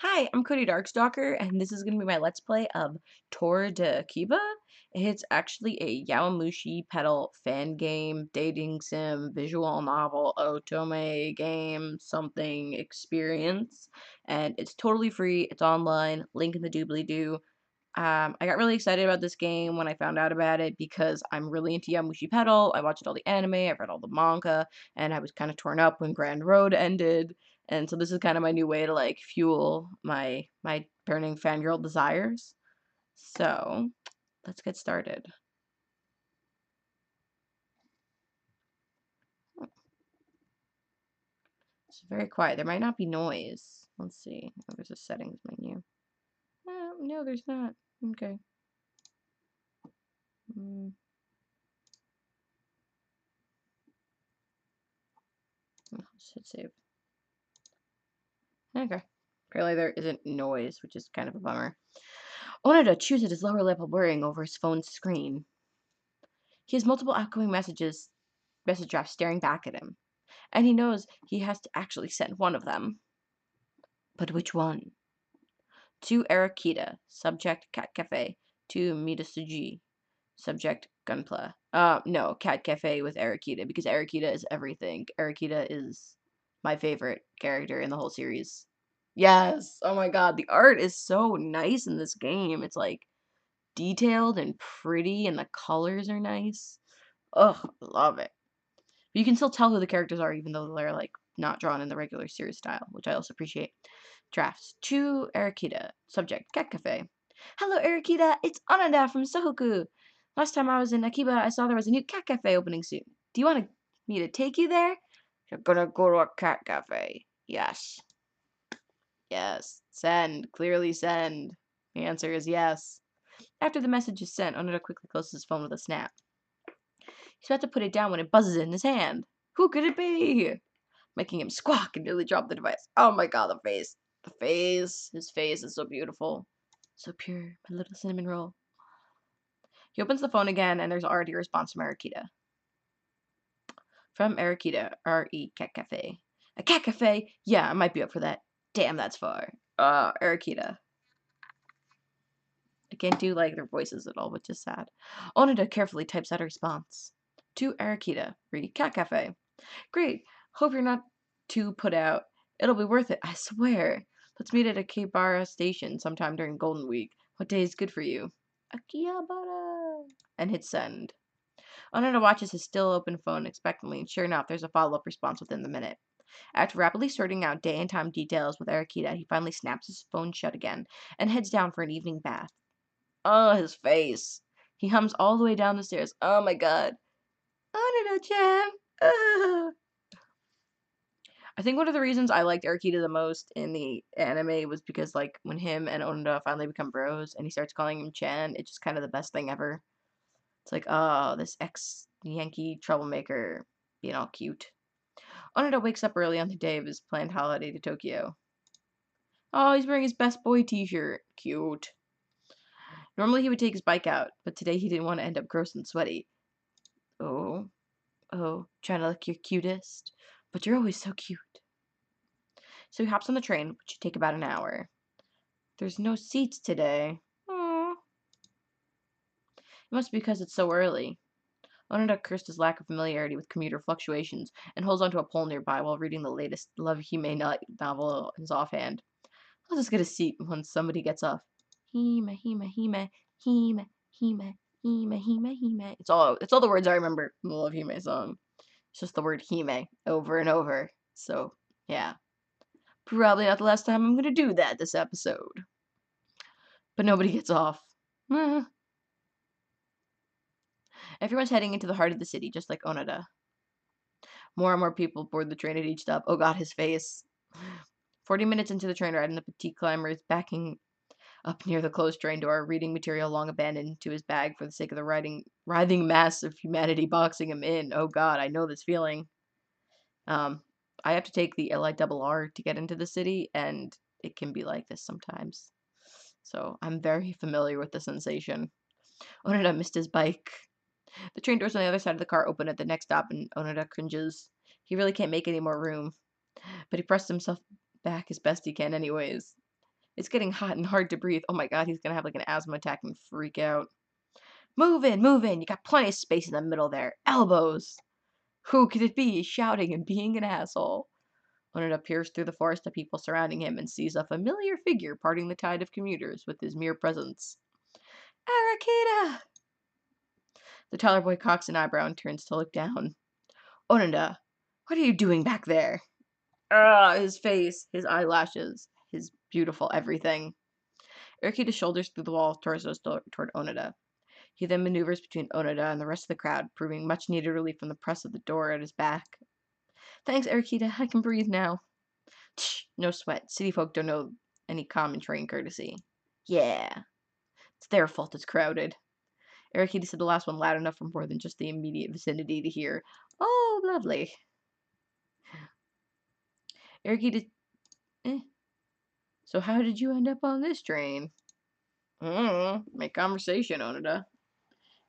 Hi, I'm Cody Darkstalker, and this is going to be my Let's Play of Tour de Akiba. It's actually a Yawamushi pedal fan game, dating sim, visual novel, otome game, something experience. And it's totally free, it's online, link in the doobly-doo. I got really excited about this game when I found out about it because I'm really into Yamushi Pedal. I watched all the anime, I've read all the manga, and I was kind of torn up when Grand Road ended. And so this is kind of my new way to like fuel my burning fangirl desires. So let's get started. It's very quiet. There might not be noise. Let's see. Oh, there's a settings menu. No, there's not. Okay. Mm, let's hit save. Okay. Apparently there isn't noise, which is kind of a bummer. Onoda chews at his lower lip while worrying over his phone's screen. He has multiple outgoing message drafts staring back at him, and he knows he has to actually send one of them. But which one? To Arakita, subject Cat Cafe. To Midasuji, subject Gunpla. No, Cat Cafe with Arakita, because Arakita is everything. Arakita is my favorite character in the whole series. Yes! Oh my god, the art is so nice in this game. It's like detailed and pretty, and the colors are nice. Ugh, love it. But you can still tell who the characters are, even though they're like not drawn in the regular series style, which I also appreciate. Drafts to Arakita. Subject Cat Cafe. Hello, Arakita. It's Ananda from Sohoku. Last time I was in Akiba, I saw there was a new cat cafe opening soon. Do you want me to take you there? You're gonna go to a cat cafe. Yes. Yes. Send. Clearly send. The answer is yes. After the message is sent, Onoda quickly closes his phone with a snap. He's about to put it down when it buzzes in his hand. Who could it be? Making him squawk and nearly drop the device. Oh my god, the face. The face. His face is so beautiful. So pure. My little cinnamon roll. He opens the phone again, and there's already a response from Arakita. From Arakita, R.E. Cat Cafe. A cat cafe? Yeah, I might be up for that. Damn, that's far. Arakita. I can't do like their voices at all, which is sad. Onoda carefully types out a response. To Arakita, re Cat Cafe. Great. Hope you're not too put out. It'll be worth it, I swear. Let's meet at Akibara Station sometime during Golden Week. What day is good for you? Akihabara. And hit send. Onoda watches his still open phone expectantly, and sure enough, there's a follow-up response within the minute. After rapidly sorting out day and time details with Arakita, he finally snaps his phone shut again and heads down for an evening bath. Oh, his face. He hums all the way down the stairs. Oh my god. Onoda-chan. I think one of the reasons I liked Arakita the most in the anime was because, like, when him and Onoda finally become bros and he starts calling him Chan, it's just kind of the best thing ever. It's like, oh, this ex-Yankee troublemaker being all cute. Onoda wakes up early on the day of his planned holiday to Tokyo. Oh, he's wearing his best boy t-shirt. Cute. Normally he would take his bike out, but today he didn't want to end up gross and sweaty. Oh, trying to look your cutest, but you're always so cute. So he hops on the train, which should take about an hour. There's no seats today. Aww. It must be because it's so early. Onoda cursed his lack of familiarity with commuter fluctuations and holds onto a pole nearby while reading the latest Love Hime novel in his offhand. I'll just get a seat once somebody gets off. Hime, hime, hime, hime, hime, hime, hime, hime. It's all the words I remember from the Love Hime song. It's just the word hime over and over. So, yeah. Probably not the last time I'm gonna do that this episode. But nobody gets off. Everyone's heading into the heart of the city, just like Onoda. More and more people board the train at each stop. Oh god, his face. 40 minutes into the train ride, and the petite climber is backing up near the closed train door, reading material long abandoned to his bag for the sake of the writhing mass of humanity boxing him in. Oh god, I know this feeling. I have to take the LIRR to get into the city, and it can be like this sometimes. So I'm very familiar with the sensation. Onoda missed his bike. The train doors on the other side of the car open at the next stop, and Onoda cringes. He really can't make any more room, but he pressed himself back as best he can anyways. It's getting hot and hard to breathe. Oh my god, he's gonna have like an asthma attack and freak out. Move in, move in. You got plenty of space in the middle there. Elbows. Who could it be? Shouting and being an asshole. Onoda peers through the forest of people surrounding him and sees a familiar figure parting the tide of commuters with his mere presence. Arakita! The taller boy cocks an eyebrow and turns to look down. Onoda, what are you doing back there? His face, his eyelashes, his beautiful everything. Arakita shoulders through the wall toward Onoda. He then maneuvers between Onoda and the rest of the crowd, proving much needed relief from the press of the door at his back. Thanks, Arakita. I can breathe now. Tch, no sweat. City folk don't know any common train courtesy. Yeah. It's their fault it's crowded. Arakita said the last one loud enough for more than just the immediate vicinity to hear. Oh, lovely. Arakita... So how did you end up on this train? Make conversation, Onoda.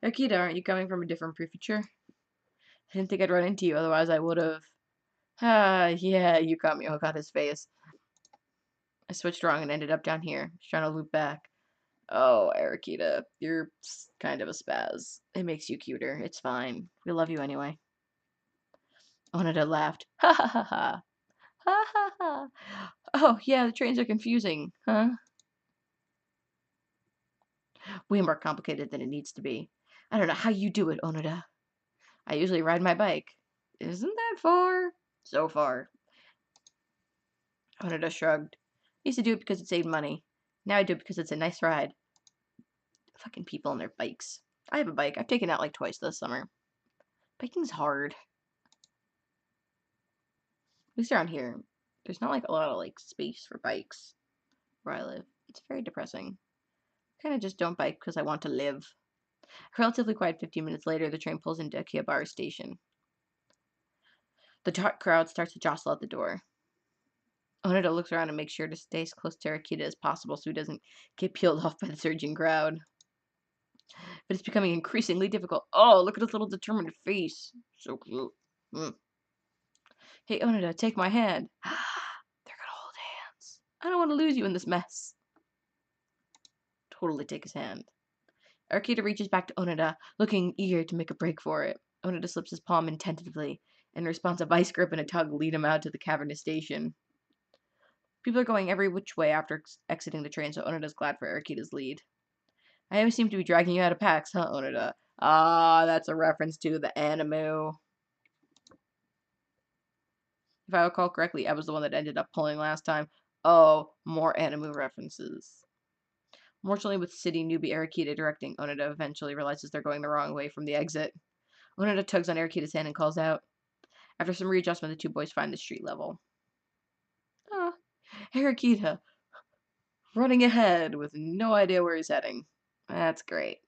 Akita, aren't you coming from a different prefecture? I didn't think I'd run into you, otherwise I would have. Yeah, you caught me. Oh god, his face. I switched wrong and ended up down here, trying to loop back. Oh, Arakita, you're kind of a spaz. It makes you cuter. It's fine. We love you anyway. Onoda laughed. Ha ha ha ha. Ha ha ha. Oh, yeah, the trains are confusing, huh? Way more complicated than it needs to be. I don't know how you do it, Onoda. I usually ride my bike. Isn't that far? So far. Onoda shrugged. I used to do it because it saved money. Now I do it because it's a nice ride. Fucking people on their bikes. I have a bike. I've taken it out like twice this summer. Biking's hard. At least around here, there's not like a lot of like space for bikes where I live. It's very depressing. I kind of just don't bike because I want to live. A relatively quiet 15 minutes later, the train pulls into Akiba station. The crowd starts to jostle at the door. Onoda looks around and makes sure to stay as close to Arakita as possible so he doesn't get peeled off by the surging crowd. But it's becoming increasingly difficult. Oh, look at his little determined face. So cute. Hey, Onoda, take my hand. They're gonna hold hands. I don't want to lose you in this mess. Totally take his hand. Arakita reaches back to Onoda, looking eager to make a break for it. Onoda slips his palm in tentatively. In response, a vice grip and a tug lead him out to the cavernous station. People are going every which way after exiting the train, so Onoda's glad for Arakita's lead. I always seem to be dragging you out of packs, huh, Onoda? That's a reference to the anime. If I recall correctly, I was the one that ended up pulling last time. Oh, more anime references. Fortunately, with city newbie Arakita directing, Onoda eventually realizes they're going the wrong way from the exit. Onoda tugs on Arakita's hand and calls out. After some readjustment, the two boys find the street level. Arakita, running ahead with no idea where he's heading. That's great.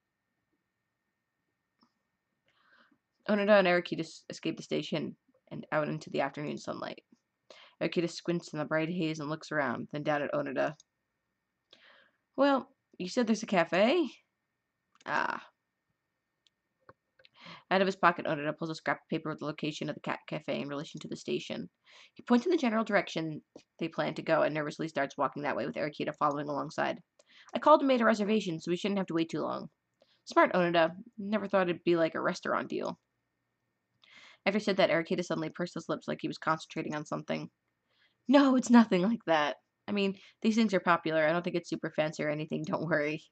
Onoda and Arakita escape the station and out into the afternoon sunlight. Arakita squints in the bright haze and looks around, then down at Onoda. Well, you said there's a cafe? Ah. Out of his pocket, Onoda pulls a scrap of paper with the location of the cat cafe in relation to the station. He points in the general direction they plan to go and nervously starts walking that way with Arakita following alongside. I called and made a reservation, so we shouldn't have to wait too long. Smart, Onoda. Never thought it'd be like a restaurant deal. After he said that, Arakita suddenly pursed his lips like he was concentrating on something. No, it's nothing like that. I mean, these things are popular. I don't think it's super fancy or anything. Don't worry.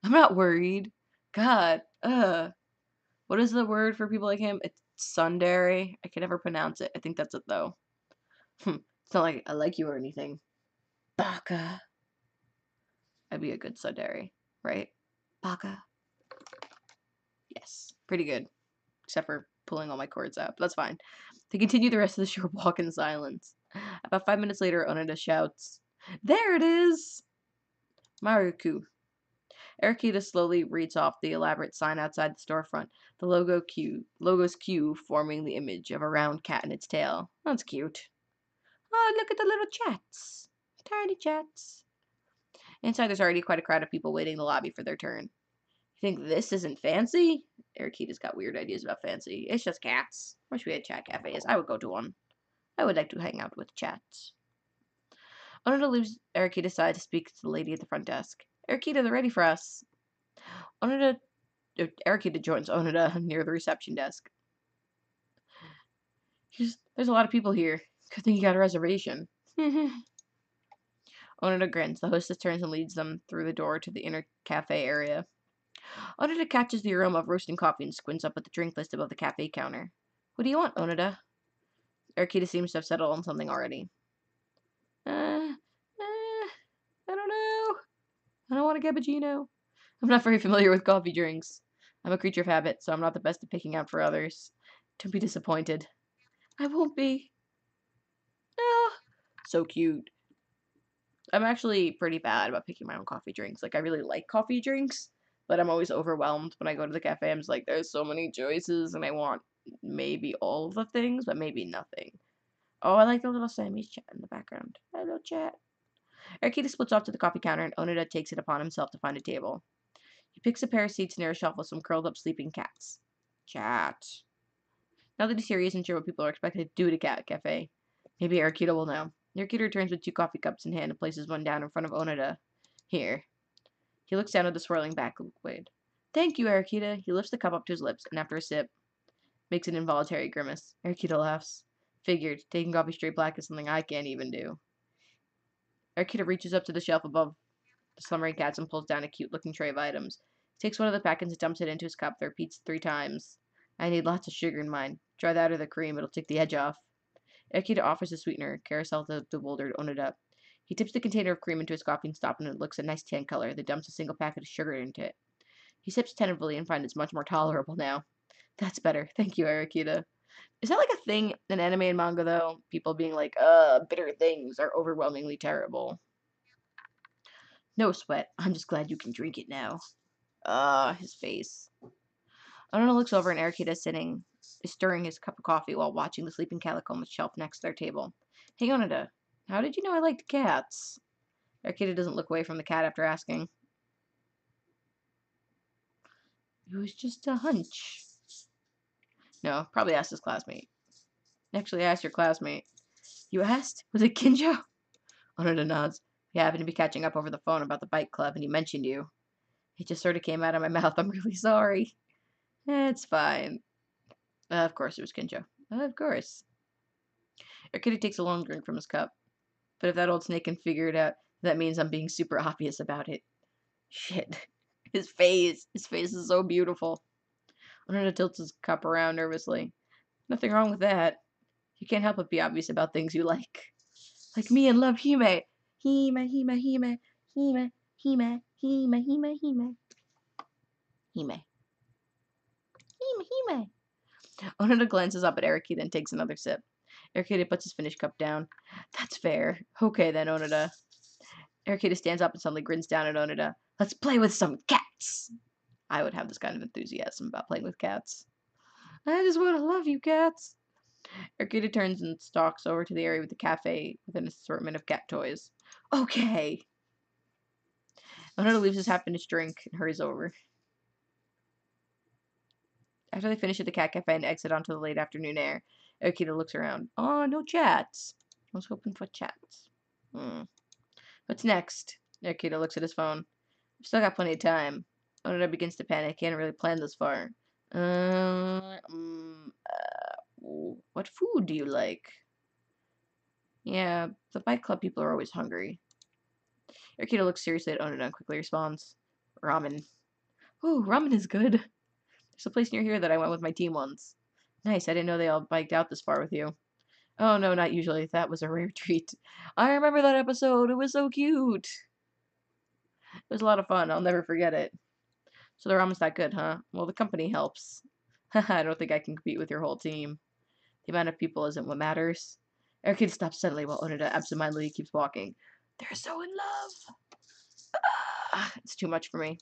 I'm not worried. God, what is the word for people like him? It's tsundere. I can never pronounce it. I think that's it, though. It's not like I like you or anything. Baka. I'd be a good tsundere, right? Baka. Yes, pretty good. Except for pulling all my cords out. But that's fine. They continue the rest of the short walk in silence. About 5 minutes later, Onoda shouts, There it is! Maruku. Arakita slowly reads off the elaborate sign outside the storefront, the logo's Q forming the image of a round cat and its tail. That's cute. Oh, look at the little chats. Tiny chats. Inside, there's already quite a crowd of people waiting in the lobby for their turn. You think this isn't fancy? Arakita's got weird ideas about fancy. It's just cats. Wish we had chat cafes. I would go to one. I would like to hang out with chats. Onita leaves Arikita's side to speak to the lady at the front desk. Arikita, they're ready for us. Onita, Arikita joins Onita near the reception desk. There's a lot of people here. Good thing you got a reservation. Onita grins. The hostess turns and leads them through the door to the inner cafe area. Onita catches the aroma of roasting coffee and squints up at the drink list above the cafe counter. What do you want, Onita? Arikita seems to have settled on something already. I don't know. I don't want a cappuccino. I'm not very familiar with coffee drinks. I'm a creature of habit, so I'm not the best at picking out for others. Don't be disappointed. I won't be. Oh, so cute. I'm actually pretty bad about picking my own coffee drinks. Like, I really like coffee drinks, but I'm always overwhelmed when I go to the cafe. I'm just like, there's so many choices, and I want maybe all of the things, but maybe nothing. Oh, I like the little Sammy's chat in the background. Hello, chat. Arkita splits off to the coffee counter, and Onita takes it upon himself to find a table. He picks a pair of seats near a shelf with some curled up sleeping cats. Chat. Now that he's here, he isn't sure what people are expected to do at a cat cafe. Maybe Arkita will know. Arkita returns with 2 coffee cups in hand and places one down in front of Onita. Here. He looks down at the swirling back liquid. Thank you, Arkita. He lifts the cup up to his lips, and after a sip, makes an involuntary grimace. Arkita laughs. Figured, taking coffee straight black is something I can't even do. Arkita reaches up to the shelf above the slumbering cats and pulls down a cute-looking tray of items. He takes one of the packets and dumps it into his cup, then repeats 3 times. I need lots of sugar in mine. Try that or the cream, it'll take the edge off. Akita offers a sweetener. Carousel the bewildered Onita. He tips the container of cream into his coffee and stops, and it looks a nice tan color, then dumps a single packet of sugar into it. He sips tentatively and finds it's much more tolerable now. That's better. Thank you, Arakita. Is that like a thing in anime and manga, though? People being like, bitter things are overwhelmingly terrible. No sweat. I'm just glad you can drink it now. His face. Onita looks over and Arakita is stirring his cup of coffee while watching the sleeping calico on the shelf next to their table. Hey, Onita, how did you know I liked cats? Arakita doesn't look away from the cat after asking. It was just a hunch. No, probably asked his classmate. Actually, I asked your classmate. You asked? Was it Kinjo? Onita nods. We happened to be catching up over the phone about the bike club, and he mentioned you. It just sort of came out of my mouth. I'm really sorry. It's fine. Of course it was Kinjo. Of course. Arakita takes a long drink from his cup. But if that old snake can figure it out, that means I'm being super obvious about it. Shit. His face. His face is so beautiful. Onita tilts his cup around nervously. Nothing wrong with that. You can't help but be obvious about things you like. Like me and love Hime. Hime, Hime, Hime, Hime, Hime, Hime, Hime, Hime. Hime. Hime, Hime. Onita glances up at Arakita and takes another sip. Arakita puts his finished cup down. That's fair. Okay then, Onita. Arakita stands up and suddenly grins down at Onita. Let's play with some cats! I would have this kind of enthusiasm about playing with cats. I just want to love you, cats. Arakita turns and stalks over to the area with the cafe with an assortment of cat toys. Okay. Onita leaves his half-finished drink and hurries over. After they finish at the cat cafe and exit onto the late afternoon air, Arakita looks around. Oh, no chats. I was hoping for chats. What's next? Arakita looks at his phone. I've still got plenty of time. Onita begins to panic. He hadn't really planned this far. What food do you like? Yeah, the bike club people are always hungry. Arakita looks seriously at Onita and quickly responds. Ramen. Ooh, ramen is good. There's a place near here that I went with my team once. Nice, I didn't know they all biked out this far with you. Oh, no, not usually. That was a rare treat. I remember that episode. It was so cute. It was a lot of fun. I'll never forget it. So the ramen's that good, huh? Well, the company helps. I don't think I can compete with your whole team. The amount of people isn't what matters. Arakita stops suddenly while Onita absentmindedly keeps walking. They're so in love. It's too much for me.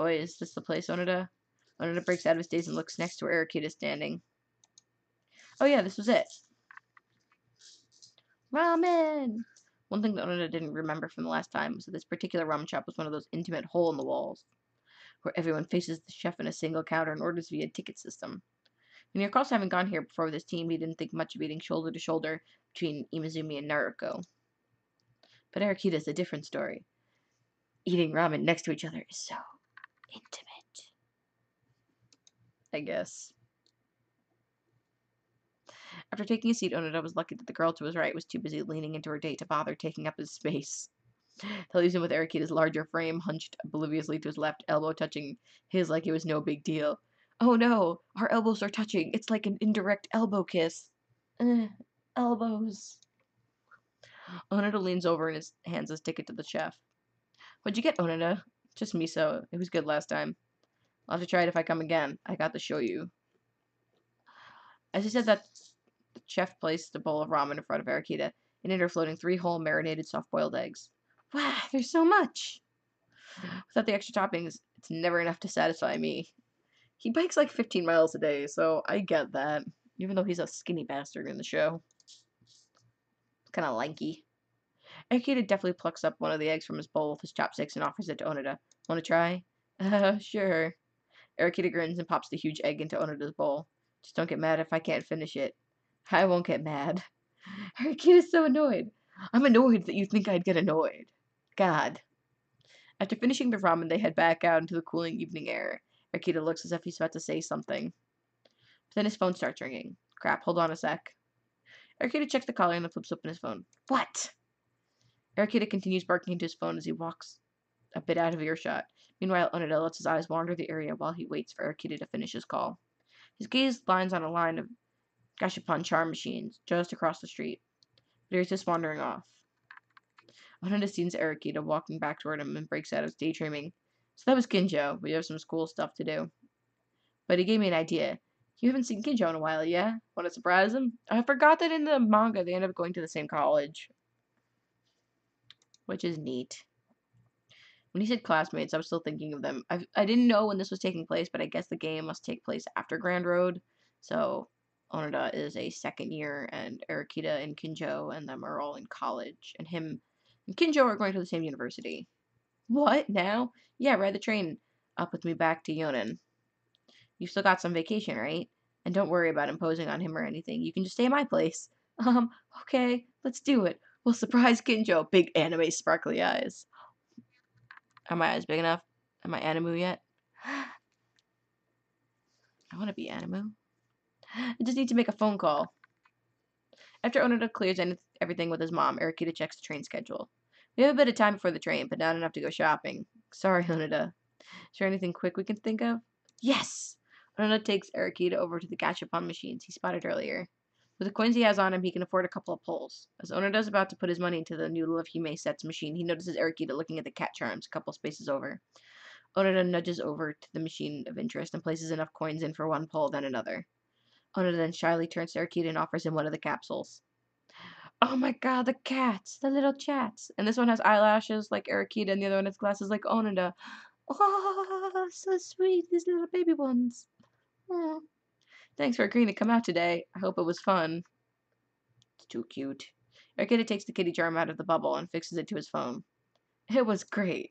Oi, is this the place, Onita? Onita breaks out of his daze and looks next to where Arakita is standing. Oh yeah, this was it. Ramen! One thing that Onita didn't remember from the last time was that this particular ramen shop was one of those intimate hole-in-the-walls, where everyone faces the chef in a single counter and orders via ticket system. When he recalls having gone here before with his team, he didn't think much of eating shoulder to shoulder between Imazumi and Naruko. But Arakita's a different story. Eating ramen next to each other is so intimate, I guess. After taking a seat, Onoda was lucky that the girl to his right was too busy leaning into her date to bother taking up his space. That leaves him with Arakita's larger frame hunched obliviously to his left, elbow touching his like it was no big deal. Oh no, our elbows are touching. It's like an indirect elbow kiss. Elbows. Onoda leans over and hands his ticket to the chef. What'd you get, Onoda? Just miso. It was good last time. I'll have to try it if I come again. I got to show you. As he said that, the chef placed a bowl of ramen in front of Arakita, in it are floating 3 whole marinated soft-boiled eggs. Wow, there's so much! Without the extra toppings, it's never enough to satisfy me. He bikes like 15 miles a day, so I get that. Even though he's a skinny bastard in the show. Kinda lanky. Akita definitely plucks up one of the eggs from his bowl with his chopsticks and offers it to Onoda. Wanna try? Sure. Arakita grins and pops the huge egg into Onoda's bowl. Just don't get mad if I can't finish it. I won't get mad. Arakita's so annoyed. I'm annoyed that you think I'd get annoyed. God. After finishing the ramen, they head back out into the cooling evening air. Arakita looks as if he's about to say something. But then his phone starts ringing. Crap, hold on a sec. Arakita checks the caller and then flips open his phone. What? Arakita continues barking into his phone as he walks a bit out of earshot. Meanwhile, Onoda lets his eyes wander the area while he waits for Arakita to finish his call. His gaze lands on a line of gashapon charm machines just across the street. But he's just wandering off. Onoda sees Arakita walking back toward him and breaks out of daydreaming. So that was Kinjo. We have some school stuff to do. But he gave me an idea. You haven't seen Kinjo in a while, yeah? Want to surprise him? I forgot that in the manga they end up going to the same college. Which is neat. When he said classmates, I was still thinking of them. I didn't know when this was taking place, but I guess the game must take place after Grand Road. So Onoda is a second year, and Arakita and Kinjo and them are all in college. And him and Kinjo are going to the same university. What, now? Yeah, ride the train up with me back to Yonin. You've still got some vacation, right? And don't worry about imposing on him or anything. You can just stay at my place. Okay, let's do it. We'll surprise Kinjo. Big anime sparkly eyes. Are my eyes big enough? Am I Animu yet? I want to be Animu. I just need to make a phone call. After Onoda clears everything with his mom, Arakita checks the train schedule. We have a bit of time before the train, but not enough to go shopping. Sorry, Onoda. Is there anything quick we can think of? Yes! Onoda takes Arakita over to the gachapon machines he spotted earlier. With the coins he has on him, he can afford a couple of pulls. As Onoda is about to put his money into the new Love Hime Set's machine, he notices Arakita looking at the cat charms a couple spaces over. Onoda nudges over to the machine of interest and places enough coins in for one pull, then another. Onoda then shyly turns to Arakita and offers him one of the capsules. Oh my god, the cats! The little chats! And this one has eyelashes like Arakita and the other one has glasses like Onoda. Oh, so sweet, these little baby ones. Oh. Thanks for agreeing to come out today. I hope it was fun. It's too cute. Arakita takes the kitty charm out of the bubble and fixes it to his phone. It was great.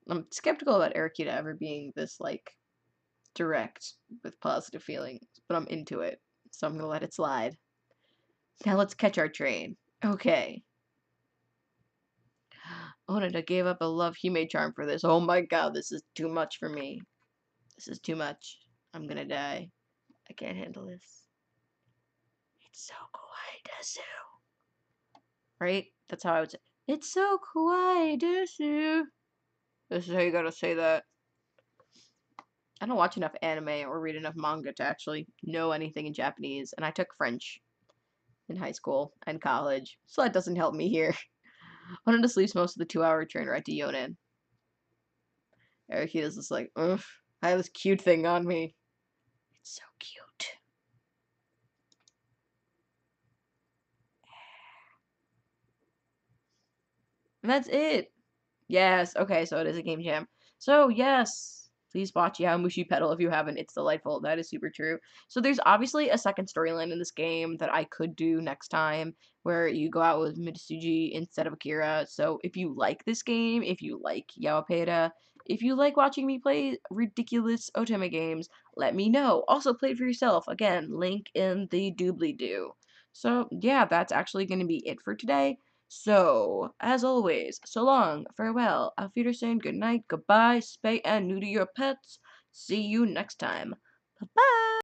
I'm skeptical about Arakita ever being this, like, direct with positive feelings, but I'm into it, so I'm gonna let it slide. Now let's catch our train. Okay. Onoda gave up a Love Hime charm for this. Oh my god, this is too much for me. This is too much. I'm gonna die. I can't handle this. It's so kawaii desu. Right? That's how I would say. It's so kawaii desu. This is how you gotta say that. I don't watch enough anime or read enough manga to actually know anything in Japanese, and I took French in high school and college, so that doesn't help me here. Onoda sleeps most of the 2-hour train ride to Yonin. Arakita's just like, ugh, I have this cute thing on me. It's so cute. And that's it. Yes, okay, so it is a game jam. So, yes, please watch Yaomushi Pedal if you haven't. It's delightful. That is super true. So there's obviously a second storyline in this game that I could do next time, where you go out with Mitsuji instead of Akira. So if you like this game, if you like Yaopeda, if you like watching me play ridiculous Otome games, let me know. Also, play it for yourself. Again, link in the doobly-doo. So, yeah, that's actually going to be it for today. So, as always, so long, farewell, auf Wiedersehen, good night, goodbye, spay and neuter your pets. See you next time. Bye bye.